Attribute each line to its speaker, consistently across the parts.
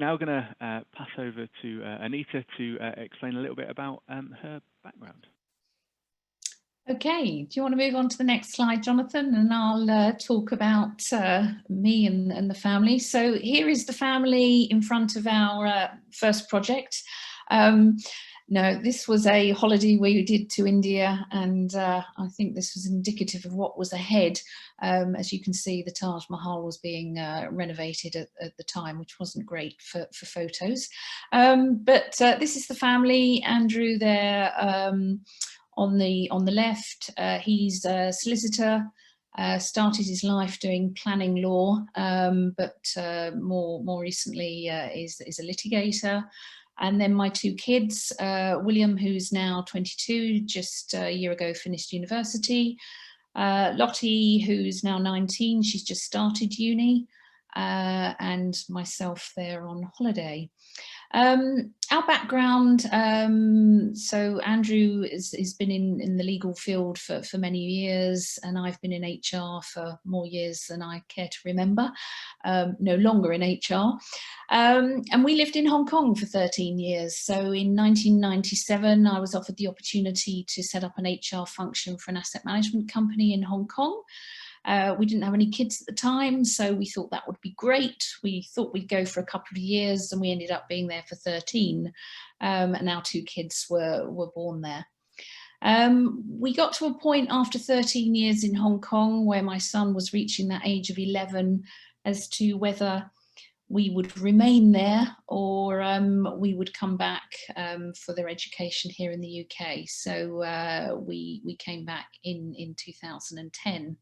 Speaker 1: Now going to pass over to Anita to explain a little bit about her background.
Speaker 2: Okay, do you want to move on to the next slide, Jonathan? And I'll talk about me and the family. So here is the family in front of our first project. No, this was a holiday we did to India, and I think this was indicative of what was ahead. As you can see, the Taj Mahal was being renovated at the time, which wasn't great for photos. But this is the family. Andrew there on the left. He's a solicitor. Started his life doing planning law, but more recently is a litigator. And then my two kids, William, who's now 22, just a year ago finished university. Lottie, who's now 19, she's just started uni. And myself there on holiday. Our background, so Andrew has been in the legal field for many years, and I've been in HR for more years than I care to remember, no longer in HR. And we lived in Hong Kong for 13 years. So in 1997, I was offered the opportunity to set up an HR function for an asset management company in Hong Kong. We didn't have any kids at the time, so we thought that would be great. We thought we'd go for a couple of years, and we ended up being there for 13. And our two kids were born there. We got to a point after 13 years in Hong Kong where my son was reaching that age of 11 as to whether we would remain there or we would come back for their education here in the UK. So we came back in 2010.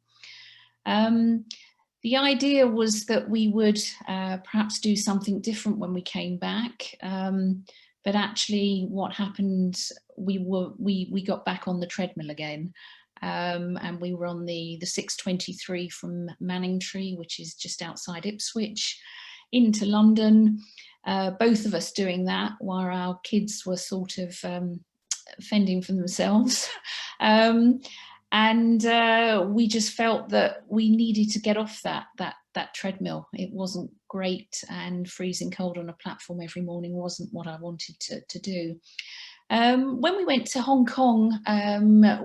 Speaker 2: The idea was that we would perhaps do something different when we came back, but actually what happened, we got back on the treadmill again, and we were on the 623 from Manningtree, which is just outside Ipswich, into London, both of us doing that while our kids were sort of fending for themselves. And we just felt that we needed to get off that treadmill. It wasn't great, and freezing cold on a platform every morning wasn't what I wanted to do. When we went to Hong Kong,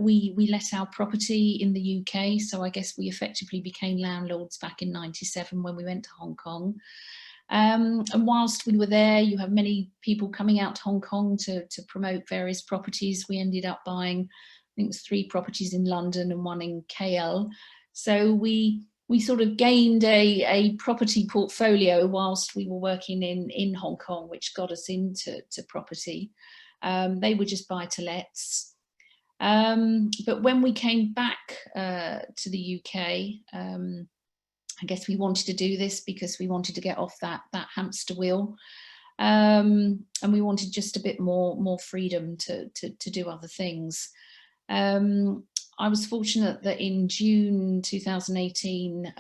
Speaker 2: we let our property in the UK, so I guess we effectively became landlords back in '97 when we went to Hong Kong. And whilst we were there, you have many people coming out to Hong Kong to promote various properties. We ended up buying, I think it was 3 properties in London and 1 in KL. So we sort of gained a property portfolio whilst we were working in Hong Kong, which got us into property. They were just buy-to-lets. But when we came back to the UK, I guess we wanted to do this because we wanted to get off that hamster wheel. And we wanted just a bit more freedom to do other things. I was fortunate that in June 2018,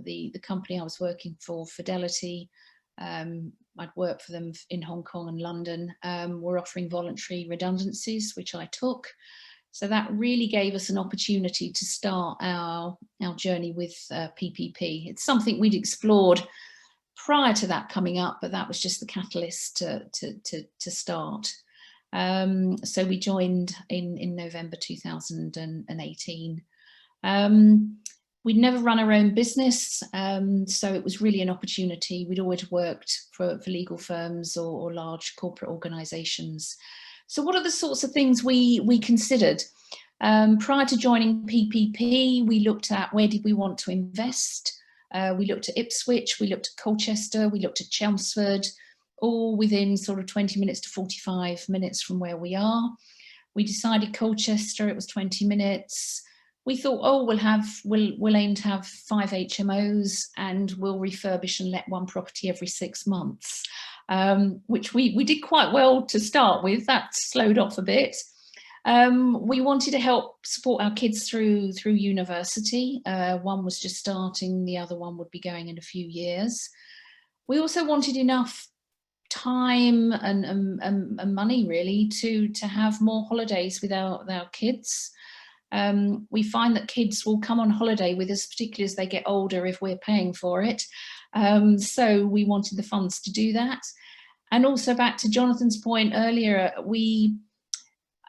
Speaker 2: the company I was working for, Fidelity, I'd worked for them in Hong Kong and London, were offering voluntary redundancies, which I took. So that really gave us an opportunity to start our journey with PPP. It's something we'd explored prior to that coming up, but that was just the catalyst to start. So we joined in November 2018. We'd never run our own business, so it was really an opportunity. We'd always worked for legal firms or large corporate organisations. So what are the sorts of things we considered? Prior to joining PPP, we looked at where did we want to invest. We looked at Ipswich, we looked at Colchester, we looked at Chelmsford, all within sort of 20 minutes to 45 minutes from where we are. We decided Colchester, it was 20 minutes. We thought, oh, we'll aim to have 5 HMOs and we'll refurbish and let 1 property every 6 months, which we did quite well to start with. That slowed off a bit. We wanted to help support our kids through university. One was just starting, the other one would be going in a few years. We also wanted enough time and money really to have more holidays with our kids. We find that kids will come on holiday with us, particularly as they get older, if we're paying for it. So we wanted the funds to do that. And also back to Jonathan's point earlier,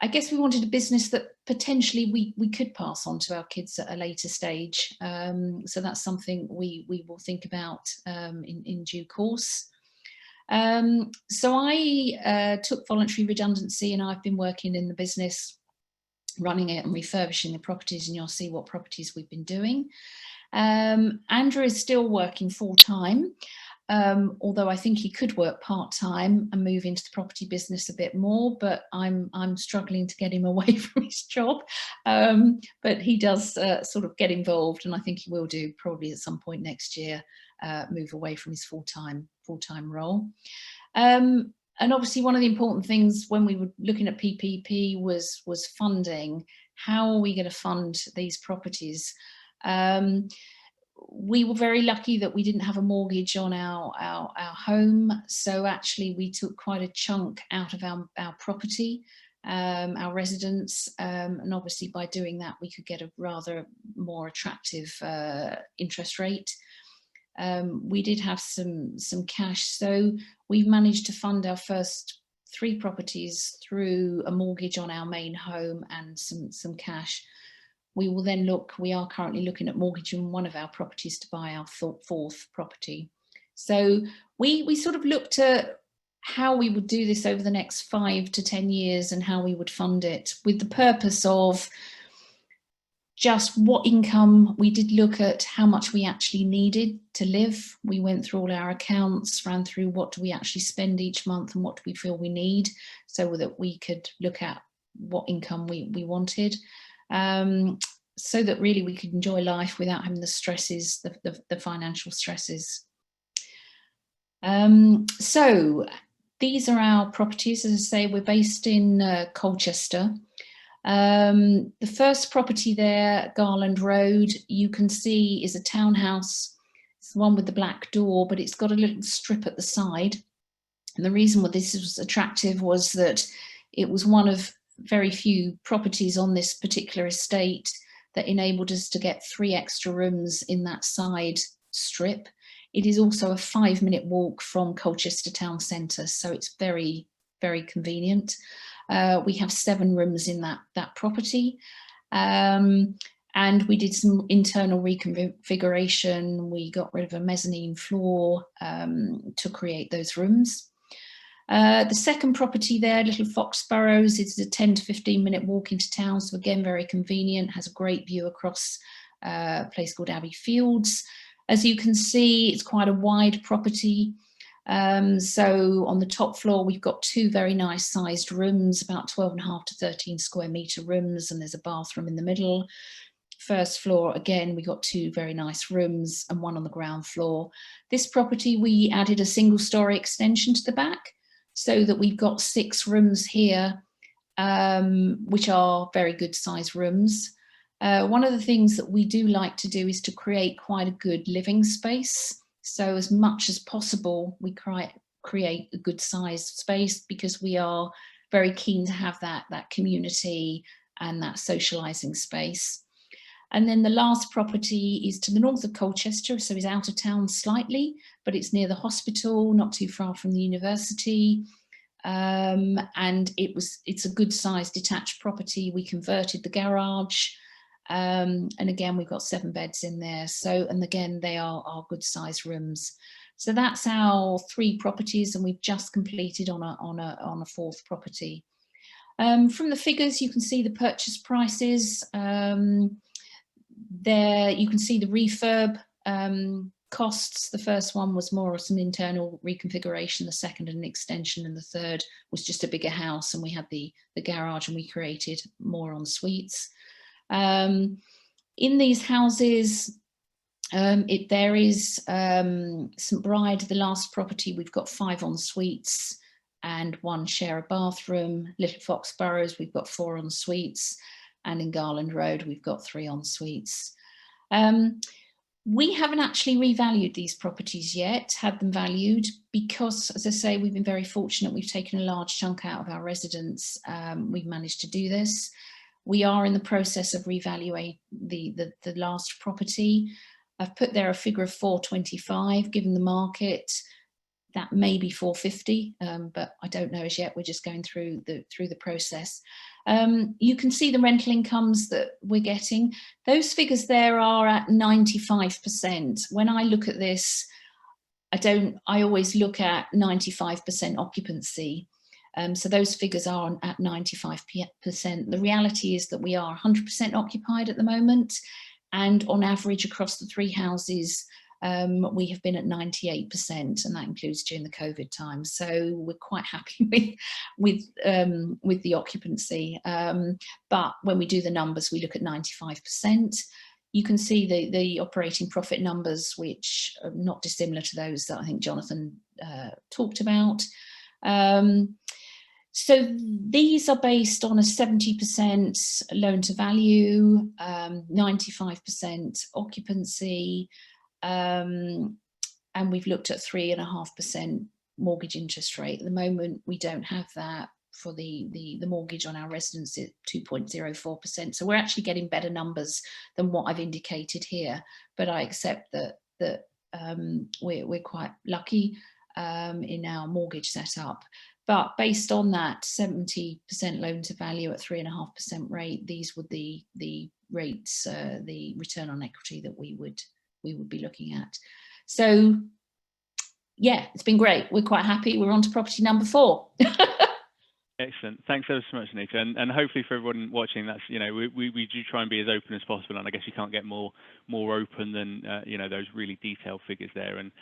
Speaker 2: I guess we wanted a business that potentially we could pass on to our kids at a later stage. So that's something we will think about in due course. So I took voluntary redundancy, and I've been working in the business, running it and refurbishing the properties, and you'll see what properties we've been doing. Andrew is still working full-time, although I think he could work part-time and move into the property business a bit more, but I'm struggling to get him away from his job. But he does sort of get involved, and I think he will do probably at some point next year, move away from his full-time role. And obviously one of the important things when we were looking at PPP was funding. How are we going to fund these properties? We were very lucky that we didn't have a mortgage on our home, so actually we took quite a chunk out of our property, our residence, and obviously by doing that we could get a rather more attractive interest rate. We did have some cash, so we've managed to fund our first 3 properties through a mortgage on our main home and some cash. We will then we are currently looking at mortgaging one of our properties to buy our 4th property. So we sort of looked at how we would do this over the next 5 to 10 years and how we would fund it, with the purpose of just what income. We did look at how much we actually needed to live. We went through all our accounts, ran through what do we actually spend each month and what do we feel we need, so that we could look at what income we wanted, so that really we could enjoy life without having the stresses, the financial stresses. So these are our properties. As I say, we're based in Colchester. The first property there, Garland Road, you can see is a townhouse. It's the one with the black door, but it's got a little strip at the side. And the reason why this was attractive was that it was one of very few properties on this particular estate that enabled us to get 3 extra rooms in that side strip. It is also a 5-minute walk from Colchester town centre, so it's very, very convenient. We have 7 rooms in that property, and we did some internal reconfiguration. We got rid of a mezzanine floor to create those rooms. The second property there, Little Foxburrows, is a 10 to 15-minute walk into town, so again very convenient, has a great view across a place called Abbey Fields. As you can see, it's quite a wide property. So on the top floor, we've got 2 very nice sized rooms, about 12.5 to 13 square metre rooms, and there's a bathroom in the middle. First floor, again, we got 2 very nice rooms and 1 on the ground floor. This property, we added a single story extension to the back, so that we've got 6 rooms here, which are very good sized rooms. One of the things that we do like to do is to create quite a good living space. So as much as possible, we create a good sized space, because we are very keen to have that community and that socialising space. And then the last property is to the north of Colchester, so it's out of town slightly, but it's near the hospital, not too far from the university. And it's a good sized detached property. We converted the garage. And again, we've got 7 beds in there. So, and again, they are good sized rooms. So that's our 3 properties, and we've just completed on a 4th property. From the figures, you can see the purchase prices. There, you can see the refurb costs. The first one was more of some internal reconfiguration, the second an extension, and the third was just a bigger house, and we had the garage, and we created more en suites. In these houses, it varies. St Bride, the last property, we've got 5 en suites and 1 share a bathroom. Little Foxburrows, we've got 4 en suites, and in Garland Road, we've got 3 en suites. We haven't actually revalued these properties yet, had them valued, because, as I say, we've been very fortunate. We've taken a large chunk out of our residence. We've managed to do this. We are in the process of revaluating the last property. I've put there a figure of 425, given the market. That may be 450, but I don't know as yet. We're just going through the process. You can see the rental incomes that we're getting. Those figures there are at 95%. When I look at this, I always look at 95% occupancy. So those figures are at 95%. The reality is that we are 100% occupied at the moment, and on average across the 3 houses, we have been at 98%, and that includes during the COVID time. So we're quite happy with the occupancy. But when we do the numbers, we look at 95%. You can see the operating profit numbers, which are not dissimilar to those that I think Jonathan talked about. So these are based on a 70% loan to value, 95% occupancy, and we've looked at 3.5% mortgage interest rate. At the moment, we don't have that for the mortgage on our residence at 2.04%. So we're actually getting better numbers than what I've indicated here. But I accept that we're quite lucky in our mortgage setup. But based on that 70% loan to value at 3.5% rate, these would the rates, the return on equity that we would be looking at. So yeah, it's been great. We're quite happy. We're on to property number 4.
Speaker 1: Excellent. Thanks ever so much, Anita. And hopefully for everyone watching, that's, you know, we do try and be as open as possible. And I guess you can't get more open than, you know, those really detailed figures there. And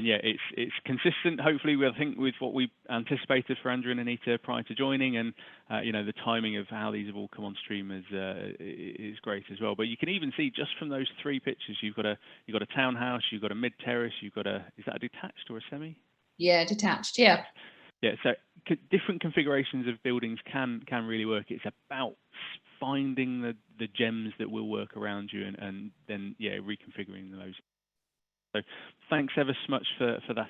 Speaker 1: yeah, it's consistent, hopefully, I think, with what we anticipated for Andrew and Anita prior to joining. And, you know, the timing of how these have all come on stream is great as well. But you can even see just from those 3 pictures, you've got a townhouse, you've got a mid-terrace, you've got is that a detached or a semi?
Speaker 2: Yeah, detached, yeah.
Speaker 1: Yeah, so different configurations of buildings can really work. It's about finding the gems that will work around you and then, yeah, reconfiguring those. So thanks ever so much for that.